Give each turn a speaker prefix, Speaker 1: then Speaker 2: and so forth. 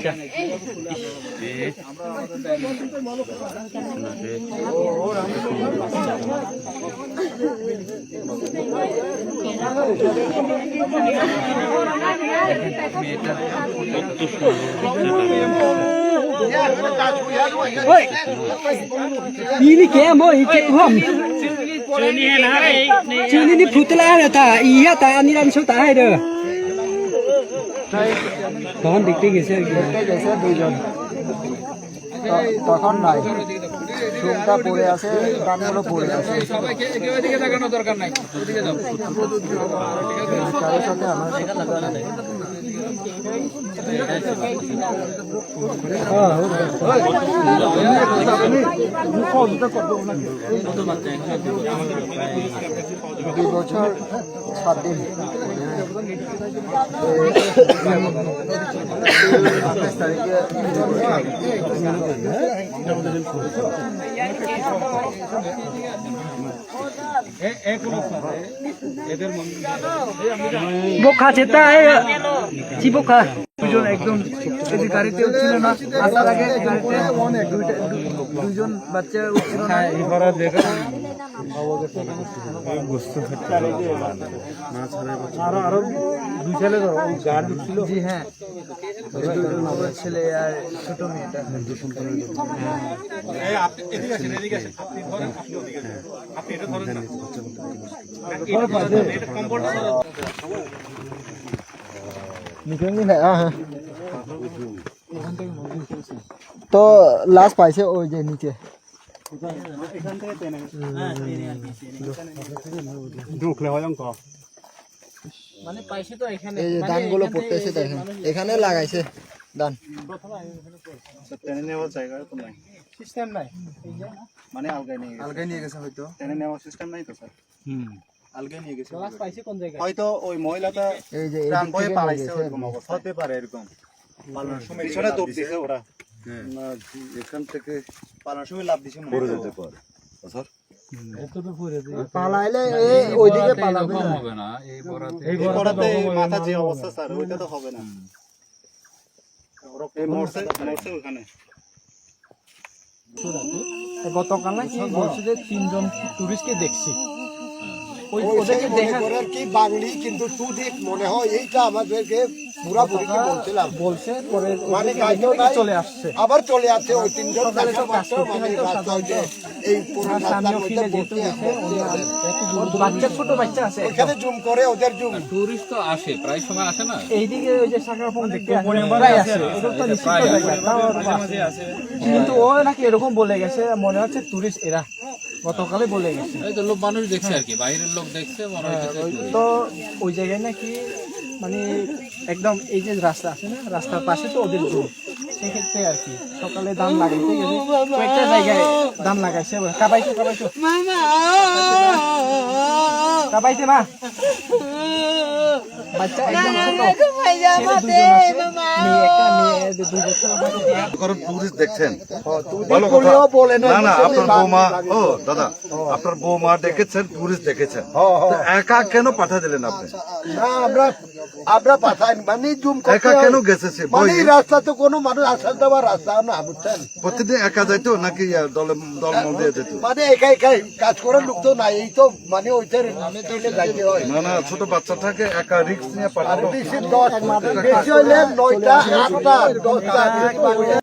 Speaker 1: বাচ্চা।
Speaker 2: ini kayak mau cek hom sini ini putla ada ta iya ta ini làm sao ta hay được তখন দেখতে গেছে দুইজন তখন নাই সুমটা পড়ে আছে কানগুলো পড়ে আছে
Speaker 1: সবাইকে এদিকে তাকানোর দরকার নাই ওদিকে যাও
Speaker 2: কারোর সাথে আমার দুই বছর 7 দিন বোকা চেতা কি বোকা দুজন একদম এই গাড়িতে উঠছিল না আসার আগে গাড়িতে দুজন বাচ্চা উঠছিল না এবারে দেখো আরো দুই ছেলে গাড়ি উঠছিল জি হ্যাঁ ছেলে আর ছোট মেয়েটা তো লাশ পাইছে ওই যে নিচে মানে পাইছে তো এখানে এই ধানগুলো পড়তেছে দেখেন এখানে লাগাইছে ধান
Speaker 3: টেনে নেওয়ার জায়গা তো নাই
Speaker 2: সিস্টেম নাই
Speaker 3: মানে আলগাই নিয়ে গেছে হয়তো টেনে নেওয়ার সিস্টেম নাই তো স্যার আলগাই নিয়ে গেছে
Speaker 2: লাশ পাইছে কোন জায়গায়
Speaker 3: হয়তো ওই মহিলাটা
Speaker 2: এই যে
Speaker 3: প্রাণ ভয়ে পালাইছে এরকম অবস্থা হতে পারে এরকম পালানোর সময় পিছনে দৌড় দিছে ওরা না এখান থেকে পালানোর সময় লাফ দিছে মরে যেতে পারে স্যার
Speaker 2: পালাইলে ওইদিকে পালাবে
Speaker 1: হবে না
Speaker 3: এই পড়াতে মাথা যে অবস্থা স্যার ওইটা তো হবে না এই মরছে ওখানে
Speaker 2: গতকাল নাকি বলছে যে 3 জন টুরিস্টকে দেখছি ওই ওদেরকে দেখা করার কি বাঙালি কিন্তু টুরিস্ট মনে হয় এইটা আমাদেরকে পুরোপুরি কি বলছিলাম বলছে পরে মানে চলে আসছে আবার চলে আসছে ওই 3 জন তাহলে তো কাজ করতে হয় তো সাধারণত এই পুরো রাস্তার মধ্যে যেতে দেখে বাচ্চা ছোট বাচ্চা আছে ওখানে জুম করে ওদের জুম
Speaker 1: টুরিস্ট তো আসে প্রায় সময় আসে না
Speaker 2: এইদিকে ওই যে সাকারপং দেখতে প্রায় আসে এটা তো নিশ্চিত জায়গা মাঝে আছে কিন্তু ও নাকি এরকম বলে গেছে মনে হচ্ছে টুরিস্ট এরা গতকালে বলে গেছে
Speaker 1: এই তো লোক মানুষ দেখছে আর কি বাইরের লোক দেখছে মনে হচ্ছে
Speaker 2: তো ওই জায়গায় নাকি মানে একদম এই যে রাস্তা আছে না রাস্তার পাশে তো ওদের জমি সেক্ষেত্রে আর কি সকালে ধান লাগাইতে গেছে কয়েকটা জায়গায় ধান লাগাইছে কাবাইছে মা বাচ্চা একদম
Speaker 3: টুরিস্ট দেখছেন ভালো কথা না না আপনার বৌমা ও দাদা আপনার বৌমা দেখেছেন টুরিস্ট দেখেছেন একা কেন পাঠা দিলেন আপনি
Speaker 4: না আমরা পাঠাই মানে জুম
Speaker 3: একা কেন গেছে সে
Speaker 4: মানে রাস্তা তো কোনো মানুষ আসার দেওয়ার রাস্তা না বুঝছেন
Speaker 3: প্রতিদিন একা যাইতো নাকি দলমল দিয়ে যেত
Speaker 4: মানে একাই কাজ করার লোক তো নাই এই তো মানে ওইটার যাইতে হয়
Speaker 3: না না ছোট বাচ্চাটাকে একা রিস্ক নিয়ে
Speaker 4: আর
Speaker 3: পাঠানো
Speaker 4: বেশি 10 বেশি হইলে 9টা 8টা 10টা